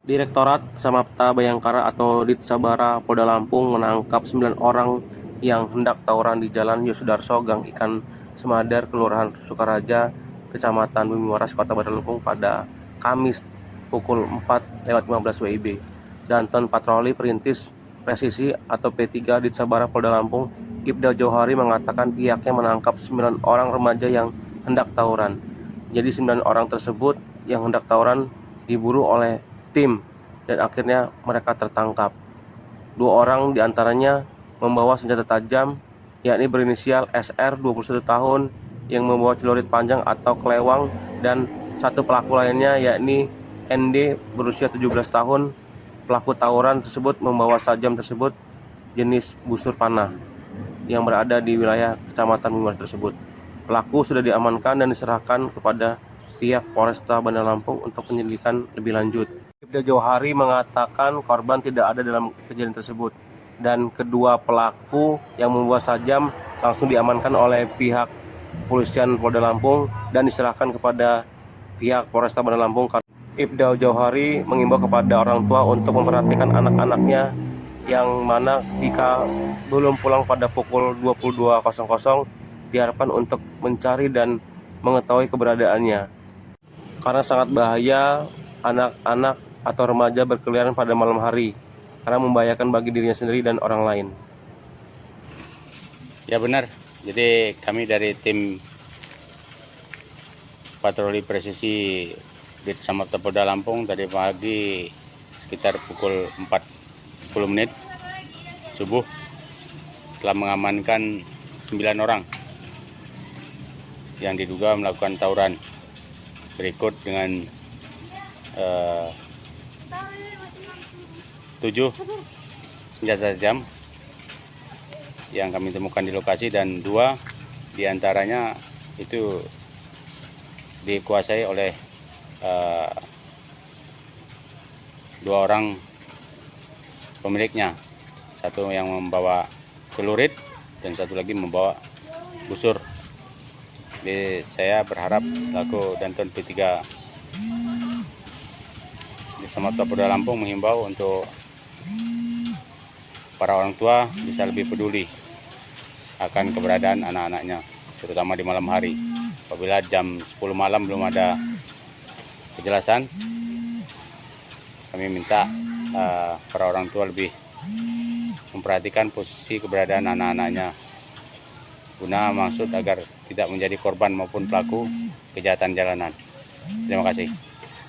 Direktorat Samapta Bayangkara atau Ditsabara Polda Lampung menangkap 9 orang yang hendak tawuran di Jalan Yosudarso, Gang Ikan Semadar, Kelurahan Sukaraja, Kecamatan Bumi Waras, Kota Bandar Lampung pada Kamis pukul 4.15 WIB. Danton Patroli Perintis Presisi atau P3 Ditsabara Polda Lampung, Ibda Johari mengatakan pihaknya menangkap 9 orang remaja yang hendak tawuran. Jadi 9 orang tersebut yang hendak tawuran diburu oleh tim dan akhirnya mereka tertangkap. 2 orang diantaranya membawa senjata tajam, yakni berinisial SR 21 tahun yang membawa celurit panjang atau kelewang, dan satu pelaku lainnya yakni ND berusia 17 tahun. Pelaku tawuran tersebut membawa sajam tersebut jenis busur panah yang berada di wilayah Kecamatan Mimbar tersebut. Pelaku sudah diamankan dan diserahkan kepada pihak Polresta Bandar Lampung untuk penyelidikan lebih lanjut. Ibda Johari mengatakan korban tidak ada dalam kejadian tersebut dan kedua pelaku yang membawa sajam langsung diamankan oleh pihak kepolisian Polda Lampung dan diserahkan kepada pihak Polresta Bandar Lampung. Ibda Johari mengimbau kepada orang tua untuk memperhatikan anak-anaknya yang mana jika belum pulang pada pukul 22.00 diharapkan untuk mencari dan mengetahui keberadaannya, karena sangat bahaya anak-anak atau remaja berkeliaran pada malam hari karena membahayakan bagi dirinya sendiri dan orang lain. Ya benar, jadi kami dari tim patroli presisi Ditsamapta Polda Lampung tadi pagi sekitar pukul 4.10 menit subuh telah mengamankan 9 orang yang diduga melakukan tawuran. Berikut dengan 7 senjata tajam yang kami temukan di lokasi, dan 2 diantaranya itu dikuasai oleh 2 orang pemiliknya, satu yang membawa celurit dan satu lagi membawa busur. Jadi saya berharap laku Danton P3 di Samapta Polda Lampung menghimbau untuk para orang tua bisa lebih peduli akan keberadaan anak-anaknya, terutama di malam hari. Apabila jam 10 malam belum ada kejelasan, kami minta para orang tua lebih memperhatikan posisi keberadaan anak-anaknya guna maksud agar tidak menjadi korban maupun pelaku kejahatan jalanan. Terima kasih.